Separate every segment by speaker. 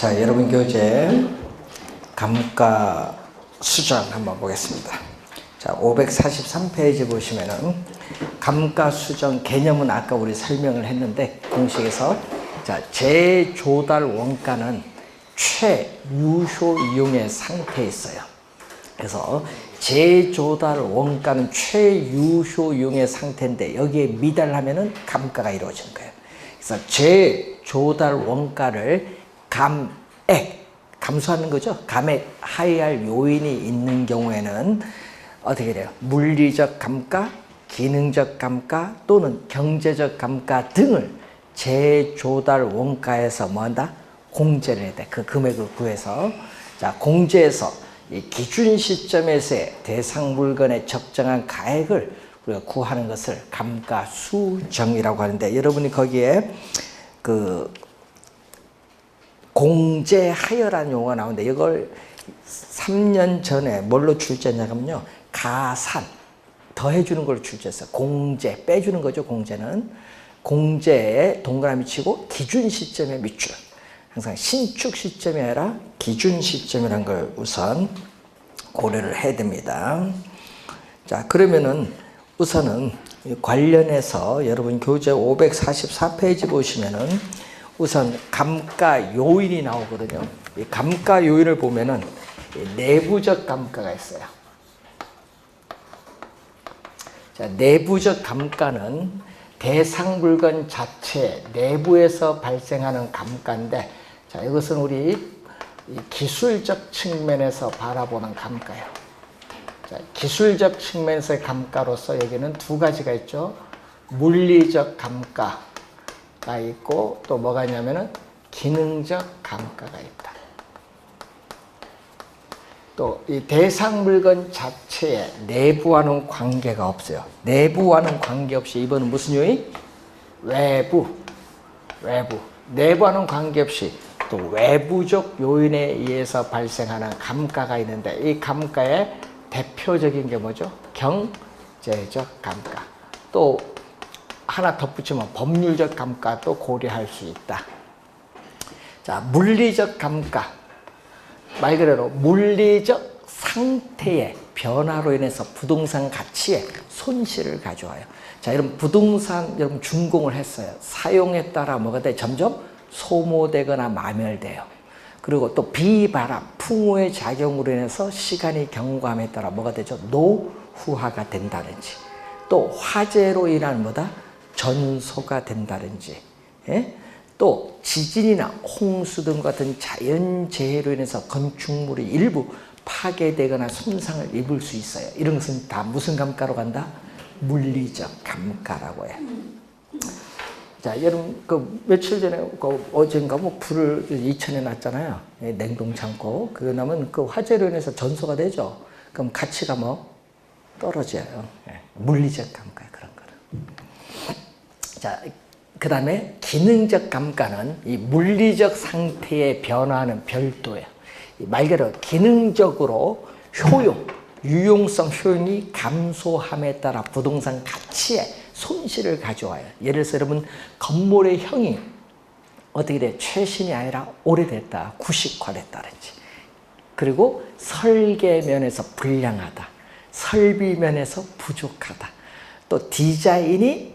Speaker 1: 자, 여러분 교재 감가 수정 한번 보겠습니다. 자, 543페이지 보시면은 감가 수정 개념은 아까 우리 설명을 했는데 공식에서 자, 재조달 원가는 최유효 이용의 상태에 있어요. 그래서 재조달 원가는 최유효 이용의 상태인데 여기에 미달하면은 감가가 이루어지는 거예요. 그래서 재조달 원가를 감액, 감소하는 거죠. 감액 하회할 요인이 있는 경우에는 어떻게 돼요? 물리적 감가, 기능적 감가 또는 경제적 감가 등을 재조달 원가에서 뭐한다? 공제를 해야 돼. 그 금액을 구해서. 자, 공제해서 이 기준 시점에서의 대상 물건의 적정한 가액을 우리가 구하는 것을 감가 수정이라고 하는데, 여러분이 거기에 그 공제하여라는 용어가 나오는데 이걸 3년 전에 뭘로 출제했냐면요, 가산 더해주는 걸 출제했어요. 공제 빼주는 거죠. 공제는 공제에 동그라미 치고 기준 시점에 밑줄, 항상 신축 시점이 아니라 기준 시점이라는 걸 우선 고려를 해야 됩니다. 자, 그러면은 우선은 관련해서 여러분 교재 544페이지 보시면은 우선 감가 요인이 나오거든요. 이 감가 요인을 보면은 내부적 감가가 있어요. 자, 내부적 감가는 대상 물건 자체 내부에서 발생하는 감가인데, 자, 이것은 우리 기술적 측면에서 바라보는 감가예요. 자, 기술적 측면에서의 감가로서 여기는 두 가지가 있죠. 물리적 감가가 있고 또 뭐가 있냐면은 기능적 감가가 있다. 또 이 대상 물건 자체에 내부와는 관계가 없어요. 내부와는 관계없이 이번은 무슨 요인? 외부. 내부와는 관계없이 또 외부적 요인에 의해서 발생하는 감가가 있는데, 이 감가의 대표적인 게 뭐죠? 경제적 감가. 또 하나 덧붙이면 법률적 감가도 고려할 수 있다. 자, 물리적 감가. 말 그대로 물리적 상태의 변화로 인해서 부동산 가치에 손실을 가져와요. 자, 여러분 부동산 여러분 준공을 했어요. 사용에 따라 뭐가 돼? 점점 소모되거나 마멸돼요. 그리고 또 비바람, 풍우의 작용으로 인해서 시간이 경과함에 따라 뭐가 되죠? 노후화가 된다든지, 또 화재로 인한 뭐다? 전소가 된다든지, 예? 또 지진이나 홍수 등 같은 자연재해로 인해서 건축물이 일부 파괴되거나 손상을 입을 수 있어요. 이런 것은 다 무슨 감가로 간다? 물리적 감가라고 해요. 자, 여러분 그 며칠 전에 그 어젠가 뭐 불을 이천에 놨잖아요. 냉동창고. 그거 나면 그 화재로 인해서 전소가 되죠. 그럼 가치가 뭐 떨어져요. 물리적 감가, 그런 거는. 자, 그 다음에 기능적 감가는 이 물리적 상태의 변화는 별도예요. 말 그대로 기능적으로 효용, 유용성 효용이 감소함에 따라 부동산 가치에 손실을 가져와요. 예를 들어서 여러분 건물의 형이 어떻게 돼? 최신이 아니라 오래됐다, 구식화됐다든지, 그리고 설계 면에서 불량하다, 설비 면에서 부족하다, 또 디자인이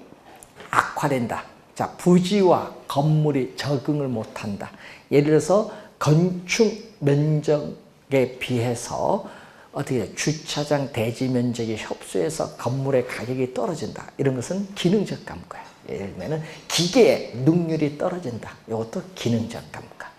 Speaker 1: 악화된다. 자, 부지와 건물이 적응을 못한다. 예를 들어서 건축 면적에 비해서 어떻게 돼? 주차장 대지 면적이 협소해서 건물의 가격이 떨어진다. 이런 것은 기능적 감가예요. 예를 들면 기계의 능률이 떨어진다. 이것도 기능적 감가.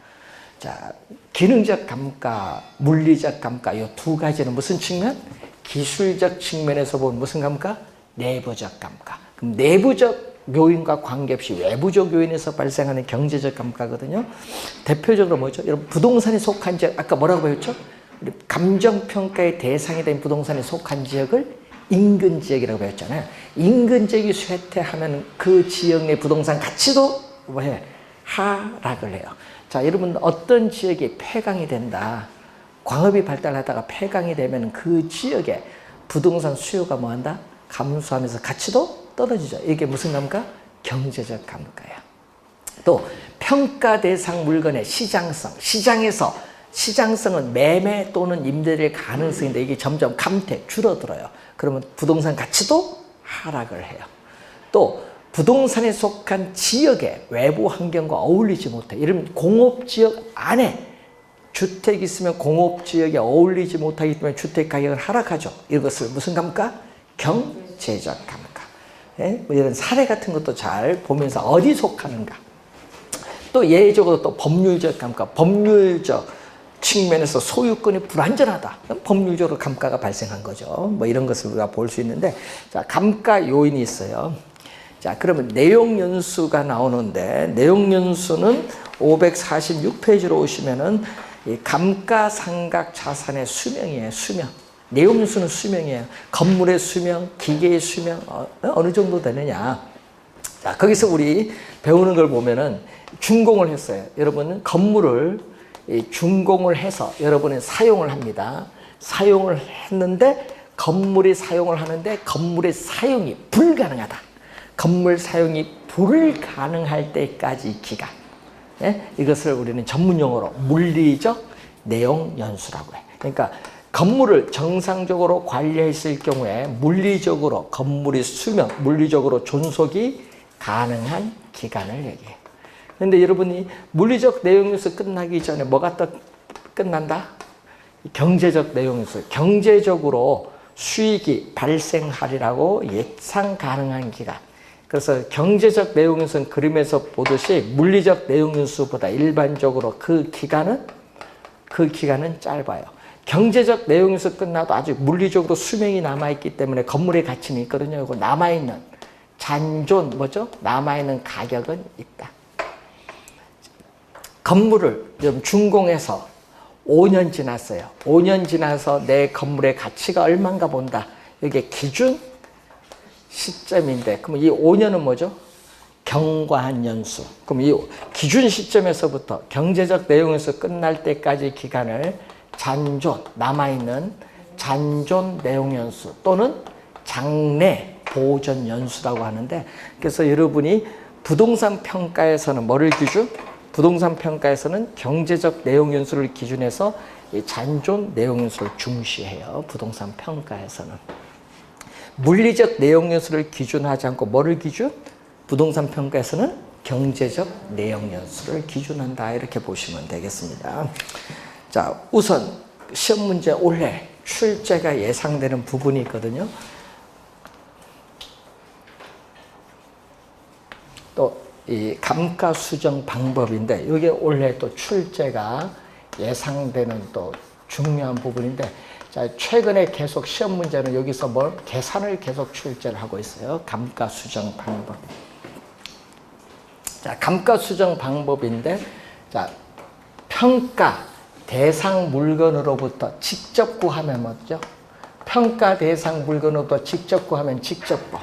Speaker 1: 자, 기능적 감가, 물리적 감가, 이 두 가지는 무슨 측면? 기술적 측면에서 보면 무슨 감가? 내부적 감가. 그럼 내부적 요인과 관계없이 외부적 요인에서 발생하는 경제적 감가거든요. 대표적으로 뭐죠? 여러분 부동산에 속한 지역, 아까 뭐라고 배웠죠? 우리 감정평가의 대상이 된 부동산에 속한 지역을 인근 지역이라고 배웠잖아요. 인근 지역이 쇠퇴하면 그 지역 내 부동산 가치도 뭐해? 하락을 해요. 자, 여러분 어떤 지역이 폐강이 된다, 광업이 발달하다가 폐강이 되면 그 지역에 부동산 수요가 뭐한다? 감소하면서 가치도 떨어지죠. 이게 무슨 감가? 경제적 감가예요. 또 평가 대상 물건의 시장성, 시장성은 매매 또는 임대될 가능성인데 이게 점점 줄어들어요. 그러면 부동산 가치도 하락을 해요. 또 부동산에 속한 지역의 외부 환경과 어울리지 못해. 이런 공업지역 안에 주택이 있으면 공업지역에 어울리지 못하기 때문에 주택 가격은 하락하죠. 이것을 무슨 감가? 경제적 감가. 예? 이런 사례 같은 것도 잘 보면서 어디 속하는가. 또 예외적으로 또 법률적 감가. 법률적 측면에서 소유권이 불완전하다. 법률적으로 감가가 발생한 거죠. 뭐 이런 것을 우리가 볼 수 있는데, 자, 감가 요인이 있어요. 자, 그러면 내용연수가 나오는데, 내용연수는 546페이지로 오시면은 이 감가상각 자산의 수명이에요. 수명. 내용연수는 수명이에요. 건물의 수명, 기계의 수명, 어느 정도 되느냐. 자, 거기서 우리 배우는 걸 보면은 준공을 했어요. 여러분은 건물을 준공을 해서 여러분은 사용을 합니다. 사용을 했는데 건물이 사용을 하는데 건물의 사용이 불가능하다. 건물 사용이 불가능할 때까지 기간. 예? 이것을 우리는 전문용어로 물리적 내용 연수라고 해. 그러니까 건물을 정상적으로 관리했을 경우에 물리적으로 건물의 수명, 물리적으로 존속이 가능한 기간을 얘기해. 그런데 여러분이 물리적 내용 연수 끝나기 전에 뭐가 또 끝난다? 경제적 내용 연수. 경제적으로 수익이 발생하리라고 예상 가능한 기간. 그래서 경제적 내용 연수는 그림에서 보듯이 물리적 내용 연수보다 일반적으로 그 기간은 짧아요. 경제적 내용 연수 끝나도 아직 물리적으로 수명이 남아있기 때문에 건물의 가치는 있거든요. 이거 남아있는 잔존 남아있는 가격은 있다. 건물을 좀 준공해서 5년 지났어요. 5년 지나서 내 건물의 가치가 얼마인가 본다. 이게 기준 시점인데, 그럼 이 5년은 뭐죠? 경과한 연수. 그럼 이 기준 시점에서부터 경제적 내용에서 끝날 때까지 기간을 잔존, 남아있는 잔존 내용 연수 또는 장래 보존 연수라고 하는데, 그래서 여러분이 부동산 평가에서는 뭐를 기준? 부동산 평가에서는 경제적 내용 연수를 기준해서 이 잔존 내용 연수를 중시해요. 부동산 평가에서는. 물리적 내용 연수를 기준하지 않고 뭐를 기준? 부동산 평가에서는 경제적 내용 연수를 기준한다. 이렇게 보시면 되겠습니다. 자, 우선 시험 문제 올해 출제가 예상되는 부분이 있거든요. 또 이 감가 수정 방법인데, 이게 올해 또 출제가 예상되는 또 중요한 부분인데, 자, 최근에 계속 시험 문제는 여기서 계산을 계속 출제를 하고 있어요. 감가 수정 방법. 자, 감가 수정 방법인데, 자, 평가 대상 물건으로부터 직접 구하면 뭐죠? 평가 대상 물건으로부터 직접 구하면 직접법.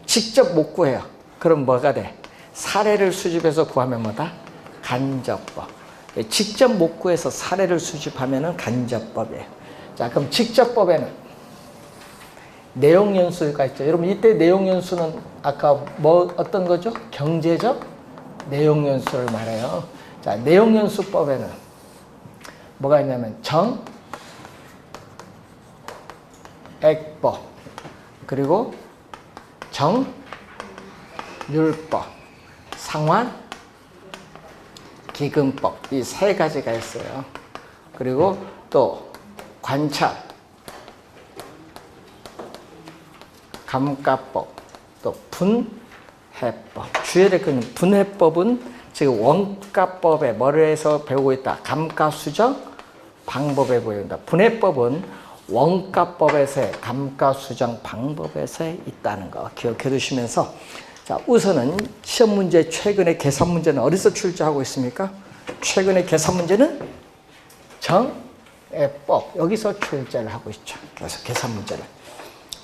Speaker 1: 직접 못 구해요. 그럼 뭐가 돼? 사례를 수집해서 구하면 뭐다? 간접법. 직접 못 구해서 사례를 수집하면 간접법이에요. 자, 그럼 직접법에는 내용 연수가 있죠. 여러분, 이때 내용 연수는 아까 어떤 거죠? 경제적 내용 연수를 말해요. 자, 내용 연수법에는 뭐가 있냐면 정액법, 그리고 정률법, 상환 기금법, 이 세 가지가 있어요. 그리고 또 관찰 감가법, 또 분해법. 주의할 것은 분해법은 지금 원가법에 뭐에서 배우고 있다? 감가수정 방법에 보인다. 분해법은 원가법에서의 감가수정 방법에서 있다는 거 기억해 두시면서, 자, 우선은 시험 문제 최근에 계산 문제는 어디서 출제하고 있습니까? 최근에 계산 문제는 정액법, 여기서 출제를 하고 있죠. 그래서 계산 문제를.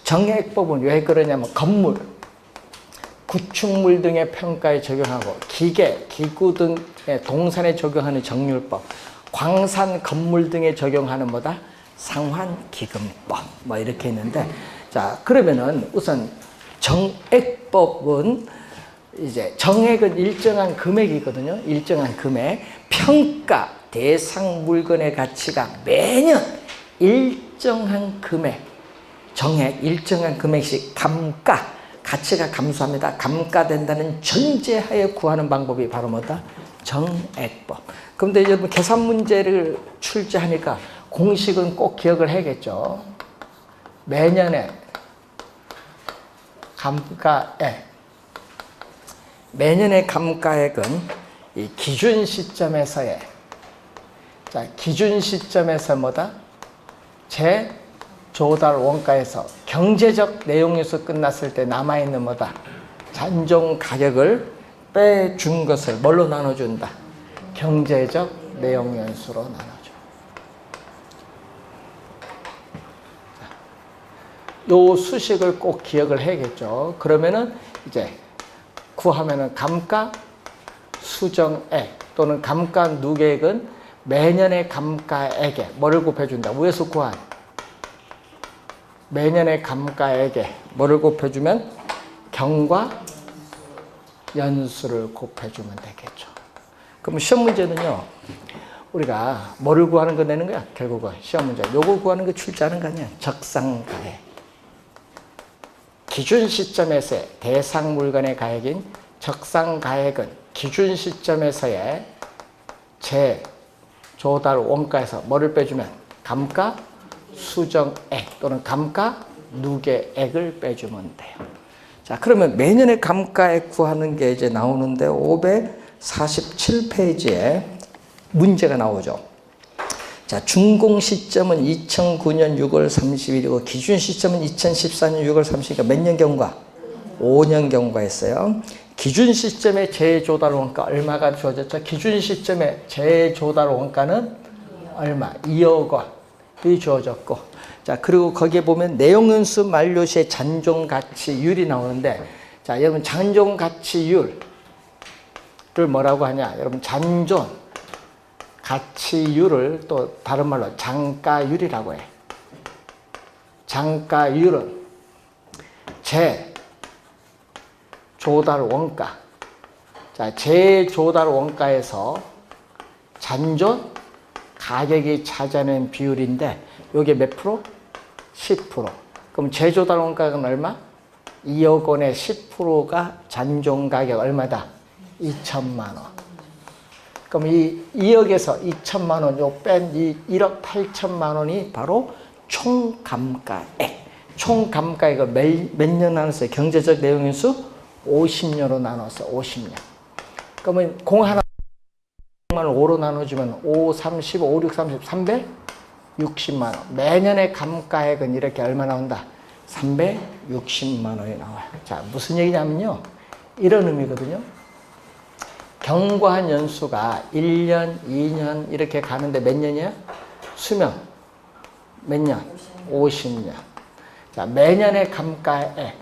Speaker 1: 정액법은 왜 그러냐면 건물, 구축물 등의 평가에 적용하고 기계, 기구 등의 동산에 적용하는 정률법, 광산, 건물 등에 적용하는 뭐다? 상환기금법. 뭐 이렇게 있는데, 자, 그러면은 우선 정액법은 이제 정액은 일정한 금액이거든요. 일정한 금액. 평가 대상 물건의 가치가 매년 일정한 금액, 정액 일정한 금액씩 감가, 가치가 감소합니다. 감가된다는 전제하에 구하는 방법이 바로 뭐다? 정액법. 그런데 여러분 계산 문제를 출제하니까 공식은 꼭 기억을 해야겠죠. 매년의 감가액. 매년의 감가액은 이 기준 시점에서의, 자, 기준 시점에서 뭐다? 재조달 원가에서 경제적 내용 요소 끝났을 때 남아있는 뭐다? 잔존 가격을 빼준 것을 뭘로 나눠준다? 경제적 내용 연수로 나눠줘. 요 수식을 꼭 기억을 해야겠죠. 그러면은 이제 구하면은 감가 수정액 또는 감가 누계액은 매년의 감가액에 뭐를 곱해준다? 위에서 구한 매년의 감가액에 뭐를 곱해주면 경과 연수를 곱해주면 되겠죠. 그럼 시험 문제는요, 우리가 뭐를 구하는 거 내는 거야? 결국은 시험 문제 요거 구하는 거 출제하는 거 아니야? 적상가액. 기준 시점에서의 대상 물건의 가액인 적상가액은 기준 시점에서의 재조달 원가에서 뭐를 빼주면 감가 수정액 또는 감가 누계액을 빼주면 돼요. 자, 그러면 매년의 감가액 구하는 게 이제 나오는데 547페이지에 문제가 나오죠. 자, 준공 시점은 2009년 6월 30일이고 기준 시점은 2014년 6월 30일이니까 몇 년 경과? 5년 경과했어요. 기준 시점의 재조달 원가 얼마가 주어졌죠? 기준 시점의 재조달 원가는 얼마? 2억 원이 주어졌고, 자, 그리고 거기에 보면 내용연수 만료 시의 잔존가치율이 나오는데, 자, 여러분 잔존가치율을 뭐라고 하냐? 여러분 잔존 가치율을 또 다른 말로 장가율이라고 해. 장가율은 재조달 원가. 자, 재조달 원가에서 잔존 가격이 차지하는 비율인데 이게 몇 프로? 10%. 그럼 재조달 원가는 얼마? 2억 원의 10%가 잔존 가격 얼마다? 2천만 원. 그럼 이 2억에서 2천만 원, 요 뺀 이 1억 8천만 원이 바로 총 감가액. 총 감가액을 몇 년 나눴어요? 경제적 내용인수 50년으로 나눴어. 50년. 그러면 공 하나 5로 나눠주면 5, 30, 5, 6, 30, 360만 원. 매년의 감가액은 이렇게 얼마 나온다? 360만 원이 나와요. 자, 무슨 얘기냐면요, 이런 의미거든요. 경과한 연수가 1년, 2년 이렇게 가는데 몇 년이야? 수명 몇 년? 50년. 자, 매년의 감가액.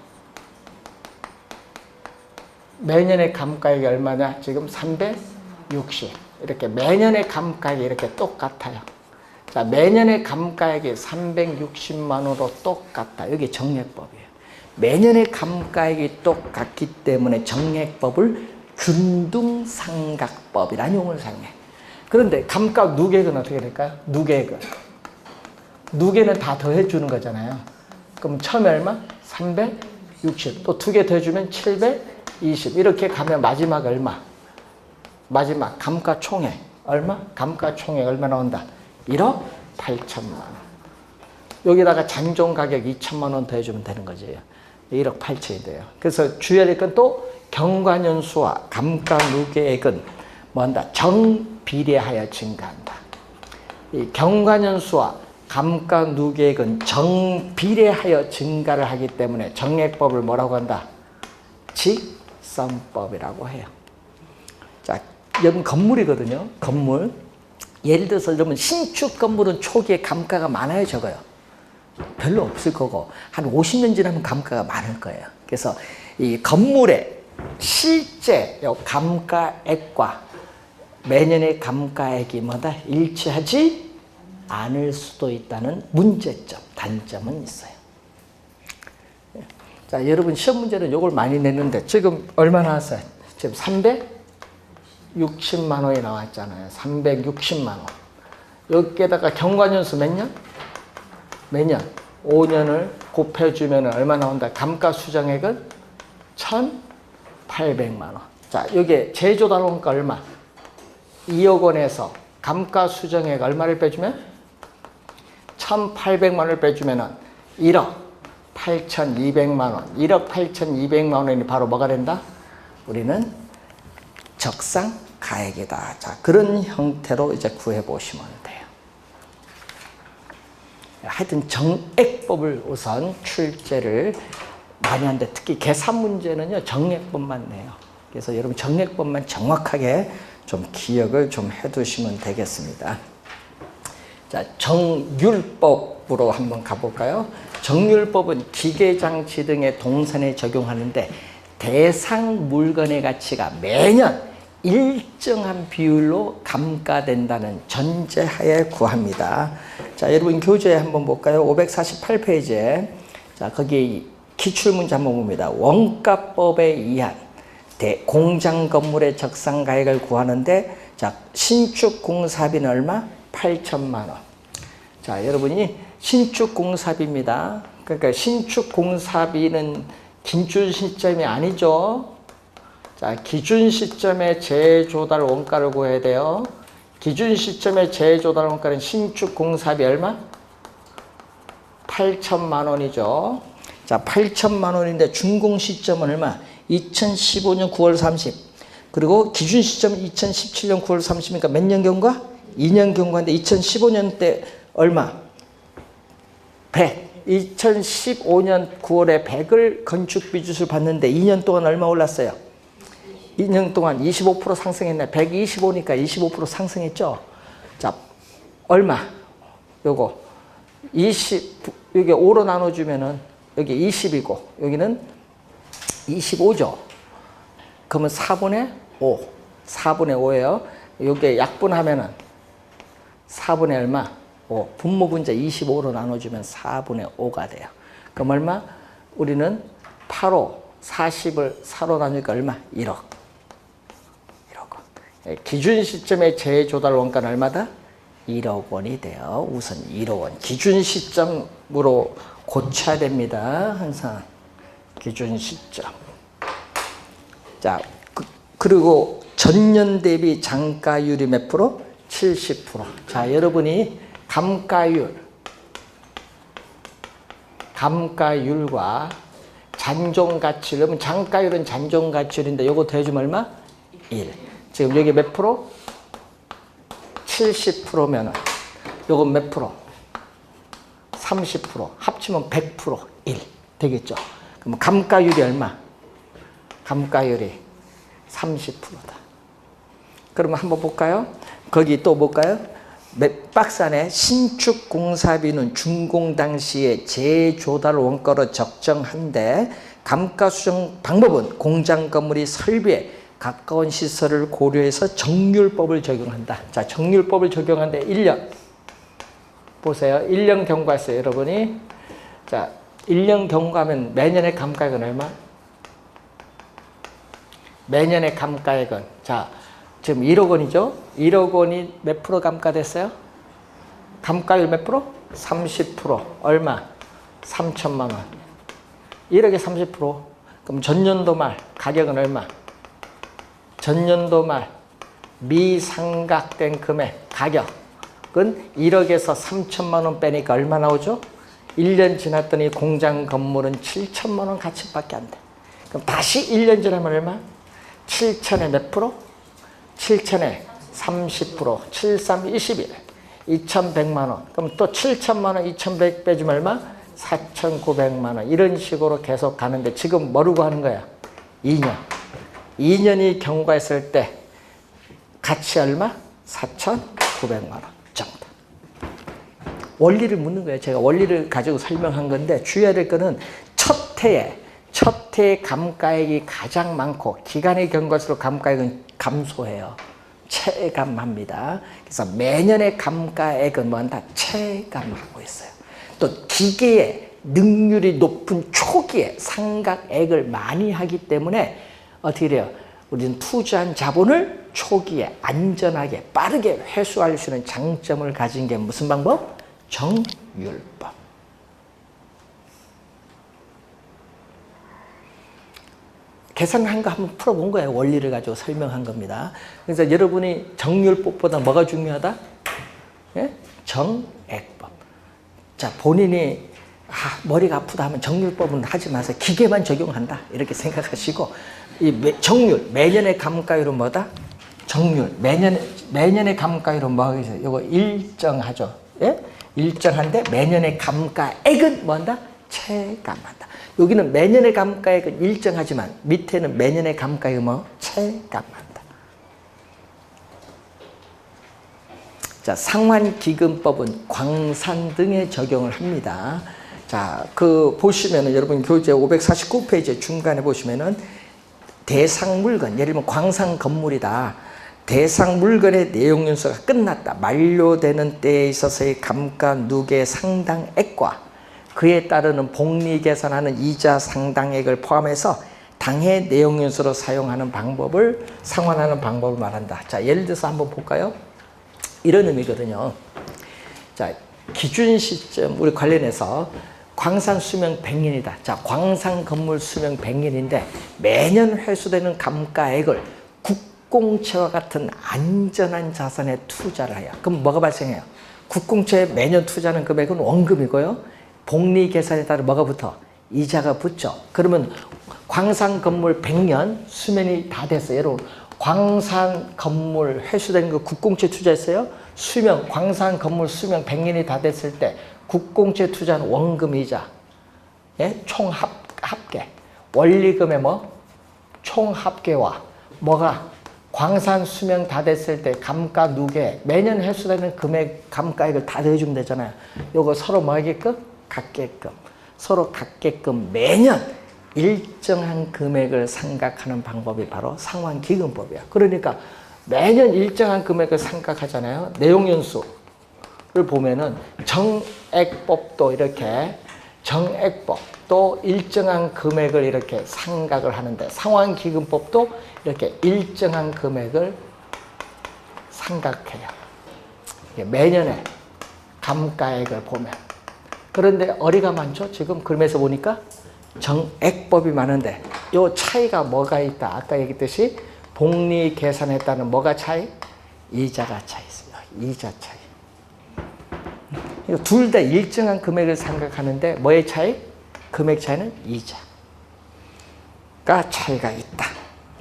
Speaker 1: 매년의 감가액이 얼마냐? 지금 360. 이렇게 매년의 감가액이 이렇게 똑같아요. 자, 매년의 감가액이 360만 원으로 똑같다. 여기 정액법이에요. 매년의 감가액이 똑같기 때문에 정액법을 균등상각법이라는 용어를 사용해. 그런데 감가 누계액은 어떻게 될까요? 누계액은 다 더해주는 거잖아요. 그럼 처음에 얼마? 360. 또 2개 더해주면 720. 이렇게 가면 마지막 얼마? 마지막 감가총액 얼마? 감가총액 얼마 나온다? 1억 8천만 원. 여기다가 잔존가격 2천만 원 더해주면 되는 거지. 1억 8천이 돼요. 그래서 주의해야 될 건 또 경과연수와 감가누계액은 뭐한다? 정비례하여 증가한다. 이 경과연수와 감가누계액은 정비례하여 증가를 하기 때문에 정액법을 뭐라고 한다? 직선법이라고 해요. 자, 여러분 건물이거든요. 건물. 예를 들어서 여러분 신축 건물은 초기에 감가가 많아요, 적어요? 별로 없을 거고 한 50년 지나면 감가가 많을 거예요. 그래서 이 건물의 실제 감가액과 매년의 감가액이 뭐다? 일치하지 않을 수도 있다는 문제점, 단점은 있어요. 자, 여러분 시험 문제는 요걸 많이 냈는데 지금 얼마 나왔어요? 지금 360만 원이 나왔잖아요. 360만 원. 여기에다가 경과연수 몇 년? 몇 년? 5년을 곱해주면 얼마 나온다? 감가수정액은 1,800만 원. 자, 여기에 제조달원가 얼마? 2억 원에서 감가수정액 얼마를 빼주면? 1,800만 원을 빼주면 1억 8,200만 원. 1억 8,200만 원이 바로 뭐가 된다? 우리는 적상가액이다. 자, 그런 형태로 이제 구해보시면 돼요. 하여튼 정액법을 우선 출제를 많이 하는데 특히 계산 문제는요, 정액법만 내요. 그래서 여러분 정액법만 정확하게 좀 기억을 좀 해두시면 되겠습니다. 자, 정률법으로 한번 가볼까요? 정률법은 기계장치 등의 동선에 적용하는데 대상 물건의 가치가 매년 일정한 비율로 감가된다는 전제하에 구합니다. 자, 여러분 교재 한번 볼까요? 548페이지에 자, 거기 기출문제 한번 봅니다. 원가법에 의한 공장 건물의 적상가액을 구하는데 자, 신축 공사비는 얼마? 8천만 원. 자, 여러분이 신축 공사비입니다. 그러니까 신축 공사비는 기준 시점이 아니죠. 자, 기준 시점에 재조달 원가를 구해야 돼요. 기준 시점에 재조달 원가는 신축 공사비 얼마? 8천만 원이죠. 자, 8천만 원인데 준공 시점은 얼마? 2015년 9월 30. 그리고 기준 시점은 2017년 9월 30이니까 몇 년 경과? 2년 경과인데 2015년 때 얼마? 100. 2015년 9월에 100을 건축비 빚을 받는데 2년 동안 얼마 올랐어요? 2년 동안 25% 상승했네. 125니까 25% 상승했죠. 자, 얼마? 요거 20, 여기 5로 나눠주면은 여기 20이고 여기는 25죠. 그러면 4분의 5. 4분의 5예요. 요게 약분하면은 4분의 얼마? 5. 분모분자 25로 나눠주면 4분의 5가 돼요. 그럼 얼마? 우리는 8호 40을 4로 나누니까 얼마? 1억. 1억 원. 기준 시점의 재조달 원가는 얼마다? 1억 원이 돼요. 우선 1억 원. 기준 시점으로 고쳐야 됩니다. 항상. 기준 시점. 자, 그리고 전년 대비 장가율이 몇 프로? 70%. 자, 여러분이 감가율과 잔존가치율, 그러면 장가율은 잔존가치율인데 요거 더해주면 얼마? 1. 지금 여기 몇 프로? 70%면은 요건 몇 프로? 30%. 합치면 100%. 1. 되겠죠? 그럼 감가율이 얼마? 감가율이 30%다. 그러면 한번 볼까요? 거기 또 볼까요? 박스 안에 신축 공사비는 준공 당시에 재조달 원가로 적정한데 감가수정 방법은 공장 건물이 설비에 가까운 시설을 고려해서 정률법을 적용한다. 자, 정률법을 적용하는데 1년. 보세요. 1년 경과했어요, 여러분이. 자, 1년 경과하면 매년의 감가액은 얼마? 매년의 감가액은 자, 지금 1억 원이죠? 1억 원이 몇 프로 감가됐어요? 감가율 몇 프로? 30%. 얼마? 3천만 원. 1억에 30%. 그럼 전년도 말 가격은 얼마? 전년도 말 미상각된 금액 가격은 1억에서 3천만 원 빼니까 얼마 나오죠? 1년 지났더니 공장 건물은 7천만 원 가치밖에 안 돼. 그럼 다시 1년 지나면 얼마? 7천에 몇 프로? 7천에 30%, 73, 21, 2,100만 원. 그럼 또 7천만 원, 2,100 빼주면 얼마? 4,900만 원. 이런 식으로 계속 가는데 지금 뭐라고 하는 거야? 2년. 2년이 경과했을 때 가치 얼마? 4,900만 원 정도. 원리를 묻는 거예요. 제가 원리를 가지고 설명한 건데 주의해야 될 거는 첫 해에 감가액이 가장 많고 기간이 경과할수록 감가액은 감소해요. 체감합니다. 그래서 매년의 감가액은 뭐한다? 체감하고 있어요. 또 기계의 능률이 높은 초기에 상각액을 많이 하기 때문에 어떻게 돼요? 우리는 투자한 자본을 초기에 안전하게 빠르게 회수할 수 있는 장점을 가진 게 무슨 방법? 정률법. 계산한 거 한번 풀어본 거예요. 원리를 가지고 설명한 겁니다. 그래서 여러분이 정률법보다 뭐가 중요하다? 예? 정액법. 자, 본인이 머리가 아프다 하면 정률법은 하지 마세요. 기계만 적용한다. 이렇게 생각하시고, 정률, 매년의 감가율은 뭐다? 정률, 매년의 감가율은 뭐가 있어요? 이거 일정하죠. 예? 일정한데 매년의 감가액은 뭐한다? 체감한다. 여기는 매년의 감가액은 일정하지만 밑에는 매년의 감가액은 뭐? 체감한다. 자, 상환기금법은 광산 등에 적용을 합니다. 자, 보시면은 여러분 교재 549페이지 중간에 보시면은 대상 물건, 예를 들면 광산 건물이다. 대상 물건의 내용 연수가 끝났다. 만료되는 때에 있어서의 감가 누계 상당액과 그에 따르는 복리 계산하는 이자 상당액을 포함해서 당해 내용 연수로 사용하는 방법을 상환하는 방법을 말한다. 자, 예를 들어서 한번 볼까요? 이런 의미거든요. 자, 기준 시점 우리 관련해서 광산 수명 100년이다. 자, 광산 건물 수명 100년인데 매년 회수되는 감가액을 국공채와 같은 안전한 자산에 투자를 해요. 그럼 뭐가 발생해요? 국공채에 매년 투자하는 금액은 원금이고요. 복리 계산에 따라 뭐가 붙어? 이자가 붙죠. 그러면 광산 건물 100년 수명이 다 됐어요. 여러분, 광산 건물 회수된 거 국공채 투자했어요. 광산 건물 수명 100년이 다 됐을 때 국공채 투자는 원금 이자, 예? 총 합계, 원리금의 총 합계와 뭐가 광산 수명 다 됐을 때 감가 누계, 매년 회수되는 금액 감가액을 다 더해주면 되잖아요. 요거 서로 뭐 하게끔? 같게끔. 서로 같게끔 매년 일정한 금액을 상각하는 방법이 바로 상환기금법이야. 그러니까 매년 일정한 금액을 상각하잖아요. 내용연수를 보면은 정액법도 이렇게 정액법도 일정한 금액을 이렇게 상각을 하는데 상환기금법도 이렇게 일정한 금액을 상각해요. 매년에 감가액을 보면. 그런데 어리가 많죠? 지금 그림에서 보니까 정액법이 많은데 요 차이가 뭐가 있다? 아까 얘기했듯이 복리 계산에 따른 뭐가 차이? 이자가 차이 있어요. 이자 차이. 둘 다 일정한 금액을 생각하는데 뭐의 차이? 금액 차이는 이자가 차이가 있다.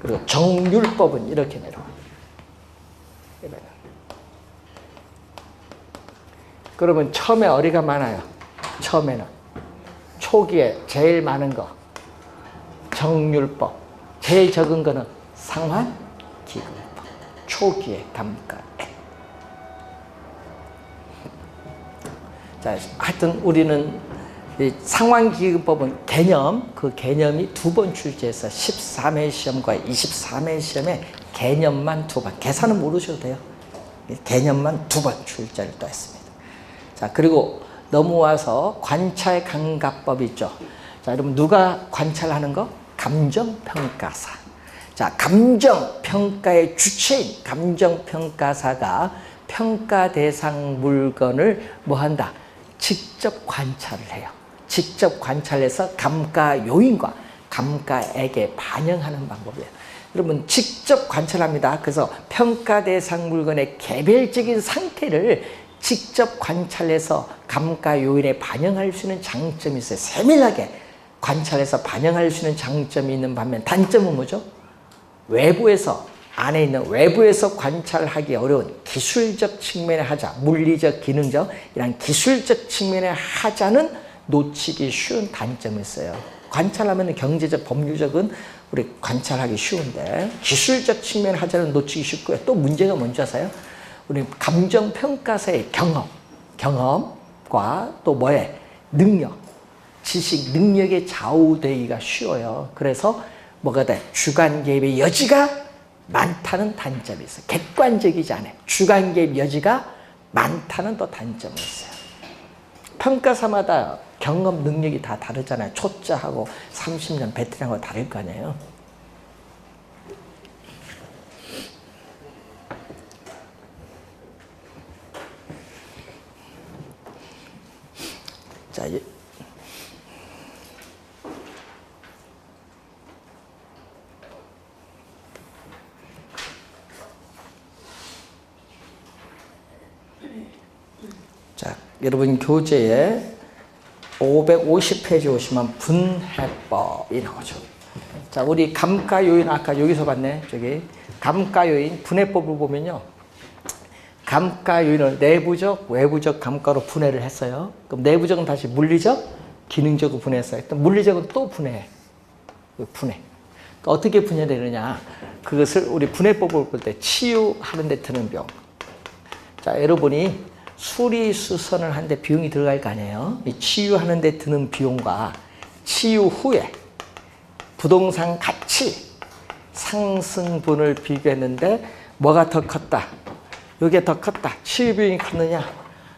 Speaker 1: 그리고 정률법은 이렇게 내려와요. 그러면 처음에 어리가 많아요. 처음에는 초기에 제일 많은 거 정률법, 제일 적은 거는 상환기금법, 초기에 감가액. 자, 하여튼 우리는 이 상환기금법은 그 개념이 2번 출제해서 13회 시험과 23회 시험에 개념만 2번, 계산은 모르셔도 돼요. 개념만 2번 출제를 또 했습니다. 자, 그리고 넘어와서 관찰 감가법 있죠. 자, 여러분 누가 관찰하는 거? 감정평가사. 자, 감정평가의 주체인 감정평가사가 평가 대상 물건을 뭐 한다? 직접 관찰을 해요. 직접 관찰해서 감가 요인과 감가액에 반영하는 방법이에요. 여러분 직접 관찰합니다. 그래서 평가 대상 물건의 개별적인 상태를 직접 관찰해서 감가 요인에 반영할 수 있는 장점이 있어요. 세밀하게 관찰해서 반영할 수 있는 장점이 있는 반면 단점은 뭐죠? 안에 있는 외부에서 관찰하기 어려운 기술적 측면의 하자, 물리적, 기능적 이런 기술적 측면의 하자는 놓치기 쉬운 단점이 있어요. 관찰하면 경제적, 법률적은 우리 관찰하기 쉬운데 기술적 측면의 하자는 놓치기 쉽고요. 또 문제가 뭔지 아세요? 우리 감정평가사의 경험과 또 능력, 지식, 능력에 좌우되기가 쉬워요. 그래서 뭐가 돼? 주관 개입의 여지가 많다는 단점이 있어요. 객관적이지 않아요. 주관 개입 여지가 많다는 또 단점이 있어요. 평가사마다 경험 능력이 다 다르잖아요. 초짜하고 30년 베테랑하고 다를 거 아니에요. 자, 자, 여러분 교재에 550페이지 오시면 분해법이 나오죠. 자, 우리 감가 요인 아까 여기서 봤네. 저기 감가 요인 분해법을 보면요. 감가 요인을 내부적, 외부적 감가로 분해를 했어요. 그럼 내부적은 다시 물리적, 기능적으로 분해했어요. 또 물리적은 또 분해. 분해. 그러니까 어떻게 분해되느냐? 그것을 우리 분해법을 볼 때 치유하는 데 드는 비용. 자, 여러분이 수리수선을 하는데 비용이 들어갈 거 아니에요. 이 치유하는 데 드는 비용과 치유 후에 부동산 가치 상승분을 비교했는데 뭐가 더 컸다? 이게 더 컸다. 치유 비용이 컸느냐?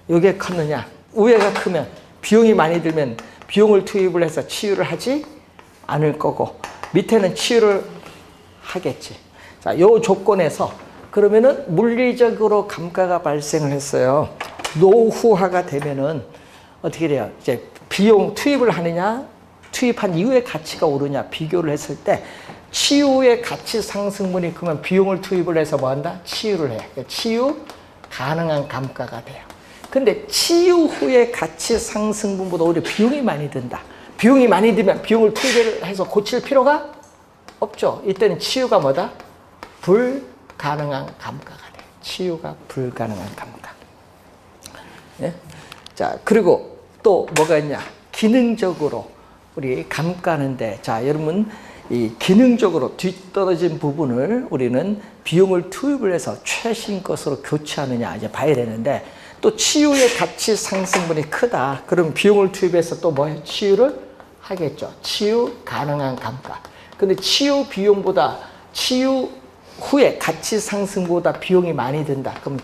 Speaker 1: 이게 컸느냐? 우회가 크면 비용이 많이 들면 비용을 투입을 해서 치유를 하지 않을 거고 밑에는 치유를 하겠지. 자, 요 조건에서 그러면은 물리적으로 감가가 발생을 했어요. 노후화가 되면은 어떻게 돼요? 이제 비용 투입을 하느냐, 투입한 이후에 가치가 오르냐 비교를 했을 때 치유의 가치 상승분이 크면 비용을 투입을 해서 뭐 한다? 치유를 해. 그러니까 치유 가능한 감가가 돼요. 근데 치유 후에 가치 상승분보다 오히려 비용이 많이 든다. 비용이 많이 들면 비용을 투입해서 고칠 필요가 없죠. 이때는 치유가 뭐다? 불가능한 감가가 돼. 치유가 불가능한 감가. 예? 자, 그리고 또 뭐가 있냐? 기능적으로 우리 감가는데, 자, 여러분 이 기능적으로 뒤떨어진 부분을 우리는 비용을 투입을 해서 최신 것으로 교체하느냐 이제 봐야 되는데, 또 치유의 가치 상승분이 크다. 그럼 비용을 투입해서 또 뭐 치유를 하겠죠. 치유 가능한 감가. 근데 치유 비용보다 치유 후에 가치 상승보다 비용이 많이 든다. 그럼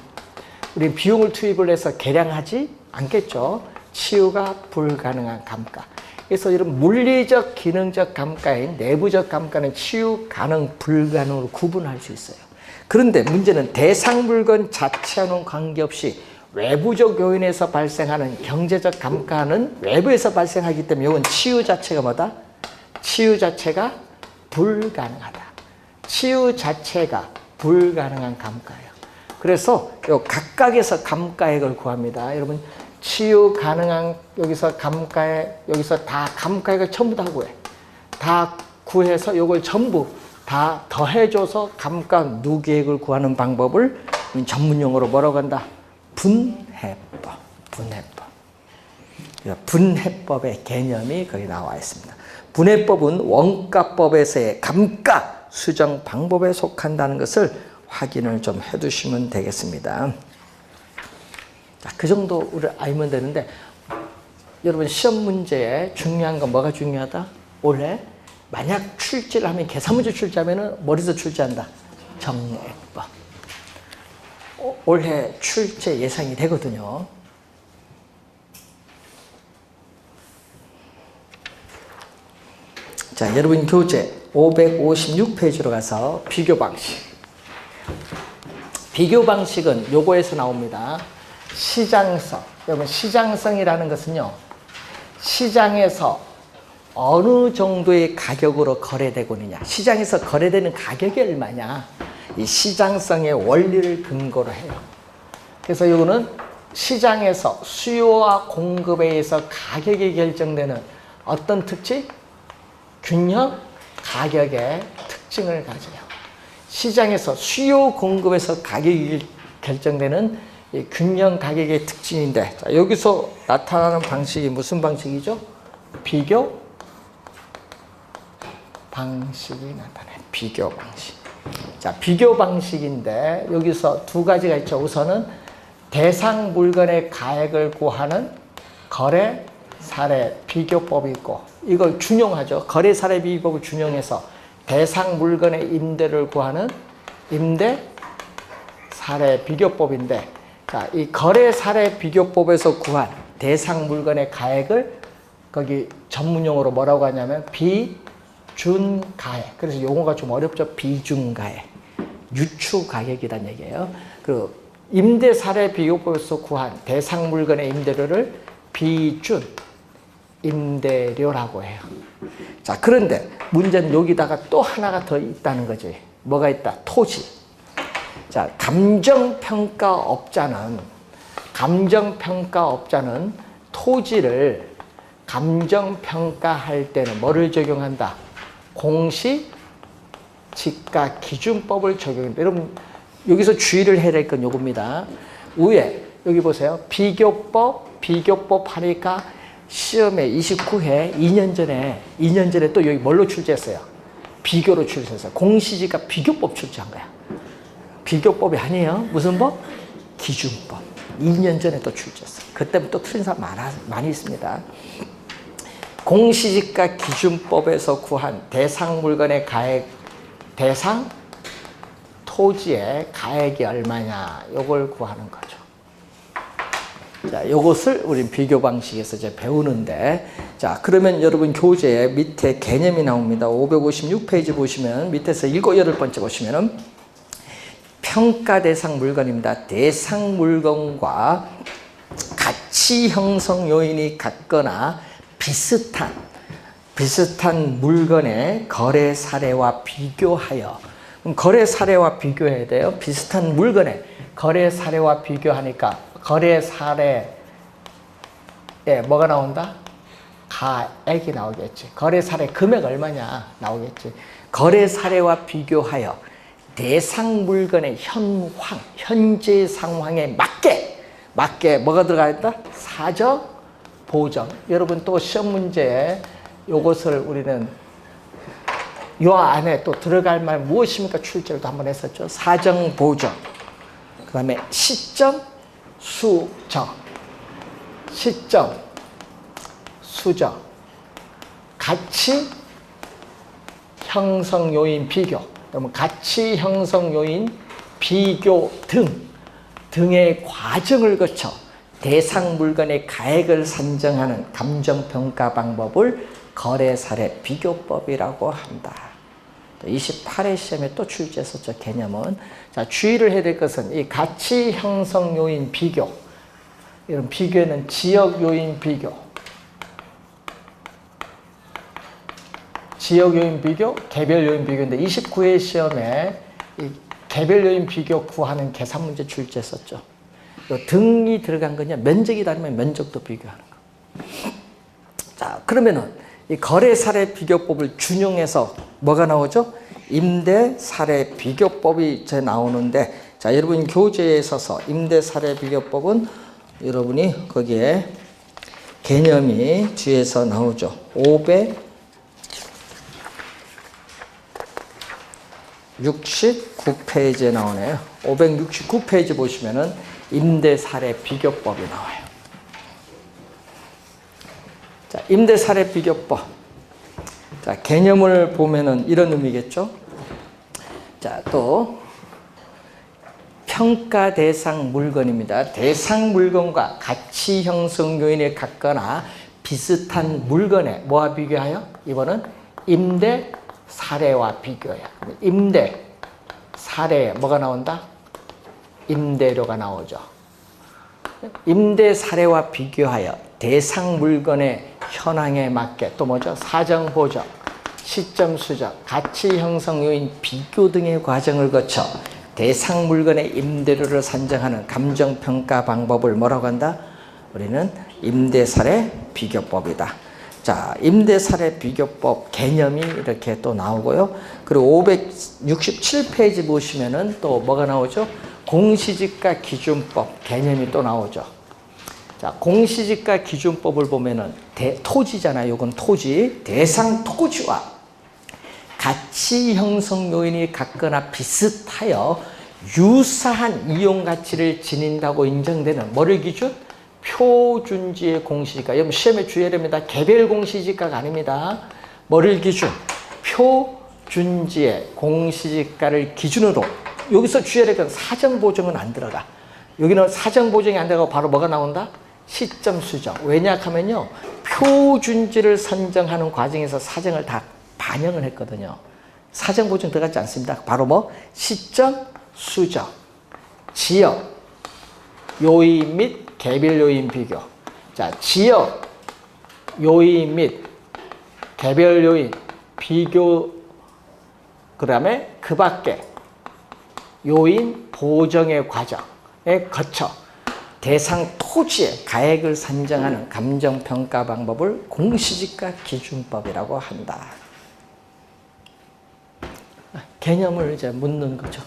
Speaker 1: 우리 비용을 투입을 해서 개량하지 않겠죠. 치유가 불가능한 감가. 그래서 이런 물리적, 기능적 감가인 내부적 감가는 치유 가능, 불가능으로 구분할 수 있어요. 그런데 문제는 대상 물건 자체와는 관계없이 외부적 요인에서 발생하는 경제적 감가는 외부에서 발생하기 때문에 이건 치유 자체가 뭐다? 치유 자체가 불가능하다. 치유 자체가 불가능한 감가예요. 그래서 요 각각에서 감가액을 구합니다. 여러분 치유 가능한 여기서 감가액, 여기서 다 감가액을 전부 다 구해. 다 구해서 요걸 전부 다 더해줘서 감가 누계액을 구하는 방법을 전문용어로 뭐라고 한다? 분해법. 분해법. 분해법의 개념이 거기 나와 있습니다. 분해법은 원가법에서의 감가 수정 방법에 속한다는 것을 확인을 좀 해두시면 되겠습니다. 자, 그 정도 우리 알면 되는데, 여러분 시험 문제에 중요한 건 뭐가 중요하다? 올해 만약 출제를 하면 계산문제 출제하면 머리에서 출제한다. 정액법. 올해 출제 예상이 되거든요. 자, 여러분 교재 556페이지로 가서 비교 방식. 비교 방식은 요거에서 나옵니다. 시장성. 여러분 시장성이라는 것은요, 시장에서 어느 정도의 가격으로 거래되고 있느냐, 시장에서 거래되는 가격이 얼마냐, 이 시장성의 원리를 근거로 해요. 그래서 이거는 시장에서 수요와 공급에 의해서 가격이 결정되는 어떤 특징? 균형 가격의 특징을 가져요. 시장에서 수요 공급에서 가격이 결정되는 이 균형 가격의 특징인데, 자, 여기서 나타나는 방식이 무슨 방식이죠? 비교 방식이 나타나요. 비교 방식. 자, 비교 방식인데 여기서 두 가지가 있죠. 우선은 대상 물건의 가액을 구하는 거래 사례 비교법이 있고, 이걸 준용하죠. 거래 사례 비교법을 준용해서 대상 물건의 임대를 구하는 임대 사례 비교법인데, 자, 이 거래 사례 비교법에서 구한 대상 물건의 가액을 거기 전문용어로 뭐라고 하냐면 비준가액. 그래서 용어가 좀 어렵죠. 비준가액. 유추가격이란 얘기예요. 그 임대사례비교법에서 구한 대상 물건의 임대료를 비준 임대료라고 해요. 자, 그런데 문제는 여기다가 또 하나가 더 있다는 거지. 뭐가 있다? 토지. 자, 감정평가업자는 토지를 감정평가할 때는 뭐를 적용한다? 공시지가기준법을 적용한다. 여러분, 여기서 주의를 해야 될 건 요겁니다. 위에, 여기 보세요. 비교법 하니까 시험에 29회 2년 전에 또 여기 뭘로 출제했어요? 비교로 출제했어요. 공시지가 비교법 출제한 거야. 비교법이 아니에요. 무슨 법? 기준법. 2년 전에 또 출제했어요. 그때부터 틀린 사람 많이 있습니다. 공시지가 기준법에서 구한 대상 물건의 가액, 대상 토지의 가액이 얼마냐, 요걸 구하는 거죠. 자, 요것을 우린 비교 방식에서 이제 배우는데, 자, 그러면 여러분 교재에 밑에 개념이 나옵니다. 556페이지 보시면 밑에서 7, 8번째 보시면은 평가 대상 물건입니다. 대상 물건과 가치 형성 요인이 같거나 비슷한 물건의 거래 사례와 비교하여, 거래 사례와 비교해야 돼요. 비슷한 물건의 거래 사례와 비교하니까 거래 사례에 뭐가 나온다? 가액이 나오겠지. 거래 사례 금액 얼마냐 나오겠지. 거래 사례와 비교하여 대상 물건의 현재 상황에 맞게 뭐가 들어가 있다? 사적 보정. 여러분 또 시험 문제에 요것을 우리는 요 안에 또 들어갈 말 무엇입니까? 출제도 한번 했었죠. 사정 보정. 그 다음에 시점 수정. 가치 형성 요인 비교. 그러면 가치 형성 요인 비교 등의 과정을 거쳐 대상 물건의 가액을 산정하는 감정평가 방법을 거래 사례 비교법이라고 한다. 28회 시험에 또 출제했었죠, 개념은. 자, 주의를 해야 될 것은 이 가치 형성 요인 비교. 이런 비교에는 지역 요인 비교, 개별 요인 비교인데 29회 시험에 이 개별 요인 비교 구하는 계산 문제 출제했었죠. 등이 들어간 거냐, 면적이 다르면 면적도 비교하는 거. 자, 그러면은 이 거래 사례 비교법을 준용해서 뭐가 나오죠? 임대 사례 비교법이 이제 나오는데, 자, 여러분 교재에 있어서 임대 사례 비교법은 여러분이 거기에 개념이 뒤에서 나오죠. 569페이지에 나오네요. 569페이지 보시면은 임대 사례 비교법이 나와요. 자, 임대 사례 비교법. 자, 개념을 보면은 이런 의미겠죠. 자, 또 평가 대상 물건입니다. 대상 물건과 가치 형성 요인에 같거나 비슷한 물건에 뭐와 비교하여? 이번은 임대 사례와 비교해요. 임대 사례에 뭐가 나온다? 임대료가 나오죠. 임대 사례와 비교하여 대상 물건의 현황에 맞게 또 뭐죠? 사정 보정, 시점 수정, 가치 형성 요인 비교 등의 과정을 거쳐 대상 물건의 임대료를 산정하는 감정평가 방법을 뭐라고 한다? 우리는 임대사례 비교법이다. 자, 임대사례 비교법 개념이 이렇게 또 나오고요. 그리고 567페이지 보시면은 또 뭐가 나오죠? 공시지가 기준법 개념이 또 나오죠. 자, 공시지가 기준법을 보면은 토지잖아요. 이건 토지. 대상 토지와 가치 형성 요인이 같거나 비슷하여 유사한 이용 가치를 지닌다고 인정되는 뭐를 기준? 표준지의 공시지가. 여러분 시험에 주의해야 됩니다. 개별 공시지가가 아닙니다. 뭐를 기준? 표준지의 공시지가를 기준으로. 여기서 주의해야 될 건 사정 보정은 안 들어가. 여기는 사정 보정이 안 들어가고 바로 뭐가 나온다? 시점 수정. 왜냐 하면요. 표준지를 선정하는 과정에서 사정을 다 반영을 했거든요. 사정 보정 들어가지 않습니다. 바로 뭐 시점 수정, 지역, 요인 및 개별 요인 비교. 자, 지역, 요인 및 개별 요인 비교, 그 다음에 그 밖에 요인 보정의 과정에 거쳐 대상 토지의 가액을 산정하는 감정평가 방법을 공시지가 기준법이라고 한다. 개념을 이제 묻는 거죠.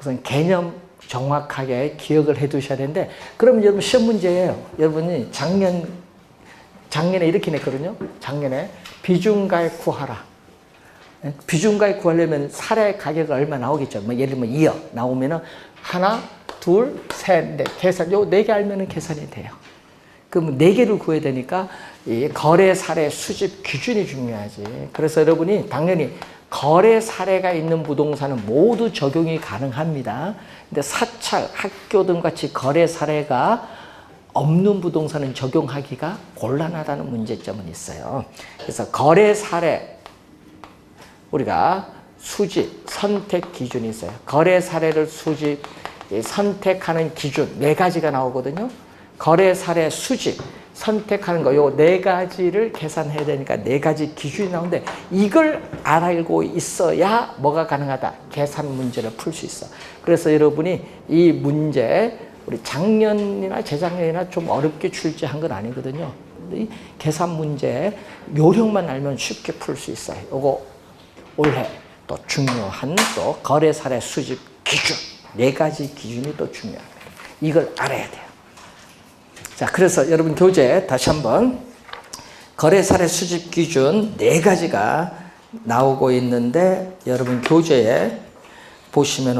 Speaker 1: 우선 개념 정확하게 기억을 해 두셔야 되는데, 그럼 여러분 시험 문제예요. 여러분이 작년에 이렇게 냈거든요. 작년에 비중가액 구하라. 비중가액 구하려면 사례 가격이 얼마 나오겠죠. 뭐 예를 들면 2억 나오면은 하나, 둘, 셋, 넷 계산, 요 4개 알면은 계산이 돼요. 그럼 4개를 구해야 되니까 이 거래 사례 수집 기준이 중요하지. 그래서 여러분이 당연히 거래 사례가 있는 부동산은 모두 적용이 가능합니다. 근데 사찰, 학교 등 같이 거래 사례가 없는 부동산은 적용하기가 곤란하다는 문제점은 있어요. 그래서 거래 사례, 우리가 수집, 선택 기준이 있어요. 거래 사례를 수집, 선택하는 기준 4가지가 나오거든요. 거래 사례 수집, 선택하는 거 요 4가지를 계산해야 되니까 4가지 기준이 나오는데, 이걸 알고 있어야 뭐가 가능하다? 계산 문제를 풀 수 있어. 그래서 여러분이 이 문제 우리 작년이나 재작년이나 좀 어렵게 출제한 건 아니거든요. 이 계산 문제 요령만 알면 쉽게 풀 수 있어요. 요거 올해 또 중요한 또 거래 사례 수집 기준 4가지 기준이 또 중요합니다. 이걸 알아야 돼요. 자, 그래서 여러분 교재 다시 한번 거래 사례 수집 기준 4가지가 나오고 있는데, 여러분 교재에 보시면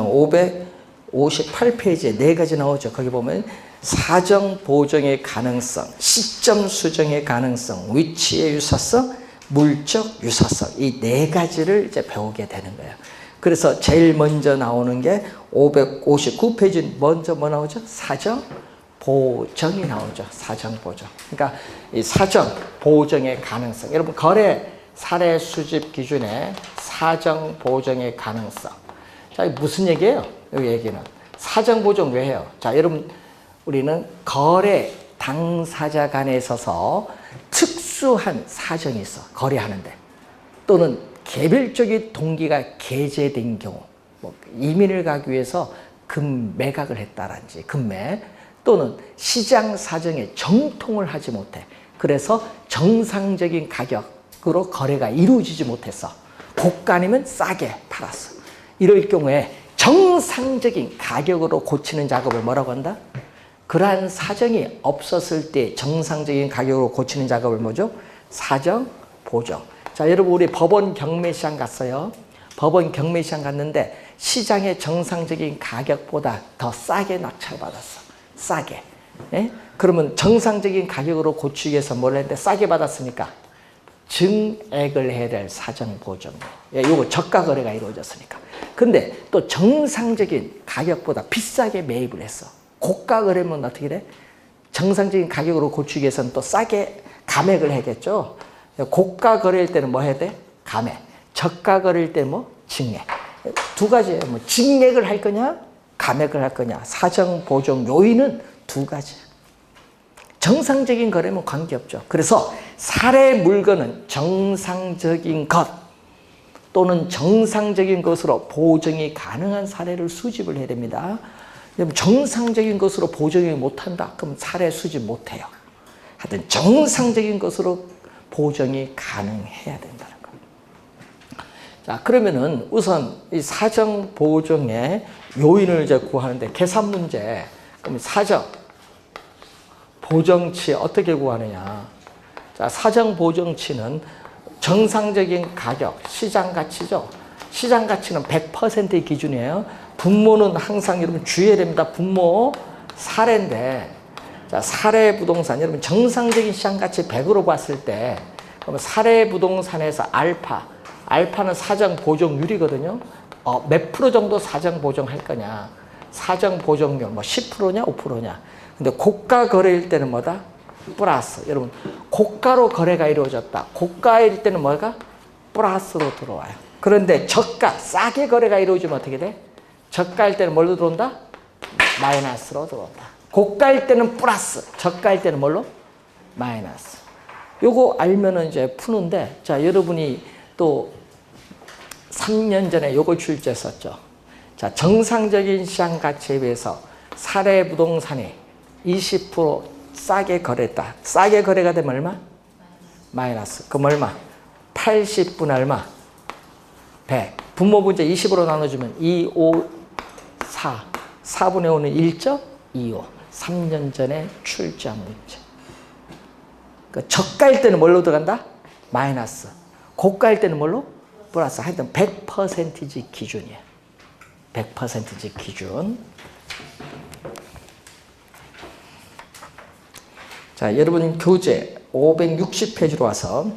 Speaker 1: 558페이지에 4가지 나오죠. 거기 보면 사정 보정의 가능성, 시점 수정의 가능성, 위치의 유사성, 물적 유사성, 이 4가지를 이제 배우게 되는 거예요. 그래서 제일 먼저 나오는 게 559페이지 먼저 뭐 나오죠? 사정 보정이 나오죠. 사정 보정. 그러니까 이 사정 보정의 가능성. 여러분 거래 사례 수집 기준에 사정 보정의 가능성. 자, 무슨 얘기예요? 이 얘기는 사정 보정 왜 해요? 자, 여러분 우리는 거래 당사자 간에 있어서 특수한 사정이 있어. 거래하는데. 또는 개별적인 동기가 게재된 경우, 뭐 이민을 가기 위해서 금매각을 했다든지 금매, 또는 시장 사정에 정통을 하지 못해. 그래서 정상적인 가격으로 거래가 이루어지지 못했어. 고가 아니면 싸게 팔았어. 이럴 경우에 정상적인 가격으로 고치는 작업을 뭐라고 한다? 그러한 사정이 없었을 때 정상적인 가격으로 고치는 작업을 뭐죠? 사정 보정. 자, 여러분 우리 법원 경매시장 갔어요. 법원 경매시장 갔는데 시장의 정상적인 가격보다 더 싸게 낙찰받았어. 싸게. 예? 그러면 정상적인 가격으로 고치기 위해서 뭘 했는데 싸게 받았으니까 증액을 해야 될 사정 보정. 예, 요거 저가 거래가 이루어졌으니까. 근데 또 정상적인 가격보다 비싸게 매입을 했어. 고가 거래면 어떻게 돼? 정상적인 가격으로 고치기 위해서는 또 싸게 감액을 해야겠죠. 고가 거래일 때는 뭐 해야 돼? 감액. 저가 거래일 때는 뭐? 증액. 2가지예요. 뭐 증액을 할 거냐? 감액을 할 거냐? 사정 보정 요인은 2가지. 정상적인 거래면 관계없죠. 그래서 사례 물건은 정상적인 것 또는 정상적인 것으로 보정이 가능한 사례를 수집을 해야 됩니다. 정상적인 것으로 보정이 못한다. 그럼 사례 수집 못해요. 하여튼 정상적인 것으로 보정이 가능해야 된다는 겁니다. 자, 그러면은 우선 이 사정 보정의 요인을 이제 구하는데 계산 문제. 그럼 사정 보정치 어떻게 구하느냐? 자, 사정 보정치는 정상적인 가격, 시장 가치죠. 시장 가치는 100%의 기준이에요. 분모는 항상 여러분 주의해야 됩니다. 분모 사례인데, 자, 사례 부동산 여러분 정상적인 시장 가치 100으로 봤을 때, 그러면 사례 부동산에서 알파는 사정 보정률이거든요. 몇 프로 정도 사정 보정할 거냐? 사정 보정률 뭐 10%냐 5%냐. 근데 고가 거래일 때는 뭐다? 플러스. 여러분 고가로 거래가 이루어졌다. 고가일 때는 뭐가? 플러스로 들어와요. 그런데 저가 싸게 거래가 이루어지면 어떻게 돼? 저가일 때는 뭘로 들어온다? 마이너스로 들어온다. 고가일 때는 플러스, 저가일 때는 뭘로? 마이너스. 요거 알면은 이제 푸는데, 자, 여러분이 또 3년 전에 요거 출제했었죠. 자, 정상적인 시장 가치에 비해서 사례 부동산이 20% 싸게 거래했다. 싸게 거래가 되면 얼마? 마이너스. 그럼 얼마? 80분의 얼마? 100. 분모분자 20으로 나눠주면 2, 5, 4. 4분의 5는 1.25. 3년 전에 출제한 문제. 그러니까 저가일 때는 뭘로 들어간다? 마이너스. 고가일 때는 뭘로? 플러스. 하여튼 100% 기준이에요. 100% 기준. 자, 여러분 교재 560페이지로 와서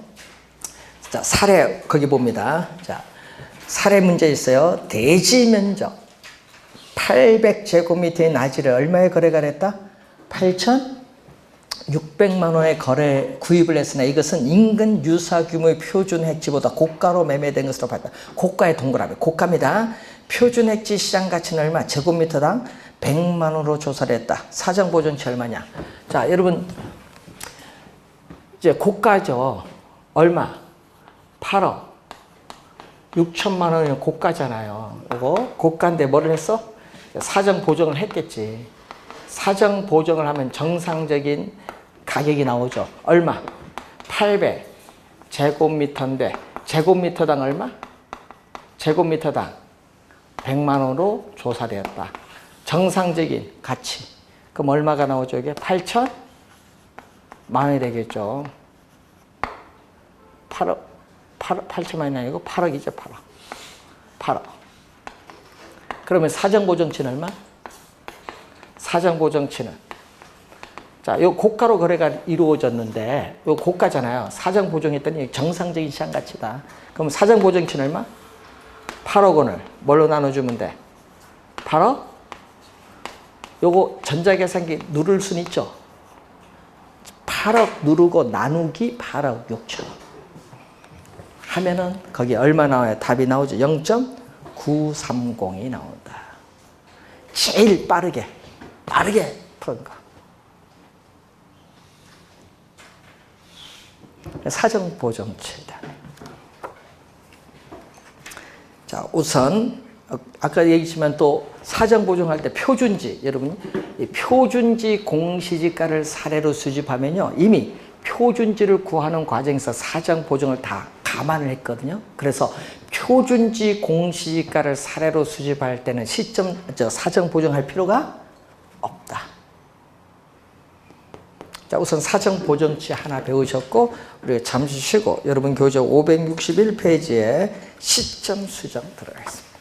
Speaker 1: 자, 사례 거기 봅니다. 자, 사례 문제 있어요. 대지 면적 800제곱미터의 나지를 얼마에 거래가 됐다? 8,600만 원에 거래 구입을 했으나 이것은 인근 유사 규모의 표준 획지보다 고가로 매매된 것으로 봤다. 고가의 동그라미, 고가입니다. 표준 획지 시장 가치는 얼마? 제곱미터당 100만 원으로 조사를 했다. 사정 보존치 얼마냐? 자, 여러분 이제 고가죠. 얼마? 8억 6천만 원이 고가잖아요. 이거 고가인데 뭐를 했어? 사정 보정을 했겠지. 사정 보정을 하면 정상적인 가격이 나오죠. 얼마? 800 제곱미터인데 제곱미터당 얼마? 제곱미터당 100만 원으로 조사되었다. 정상적인 가치. 그럼 얼마가 나오죠? 이게 8천만 원이 되겠죠. 8천만이 아니고 8억이죠. 8억. 그러면 사정보정치는 얼마? 사정보정치는 자, 요 고가로 거래가 이루어졌는데 요 고가잖아요. 사정보정했더니 정상적인 시장 가치다. 그럼 사정보정치는 얼마? 8억 원을 뭘로 나눠주면 돼? 8억? 요거 전자계산기 누를 순 있죠? 8억 누르고 나누기 8억 6천 하면은 거기 얼마 나와요? 답이 나오죠. 0.930이 나온다. 제일 빠르게 푸는 거. 사정보정치다. 자, 우선 아까 얘기했지만 또 사정보정할 때 표준지, 여러분 이 표준지 공시지가를 사례로 수집하면요 이미 표준지를 구하는 과정에서 사정보정을 다 감안을 했거든요. 그래서 표준지 공시지가를 사례로 수집할 때는 사정보정할 필요가 없다. 자, 우선 사정보정치 하나 배우셨고 우리 잠시 쉬고 여러분 교재 561페이지에 시점 수정 들어가겠습니다.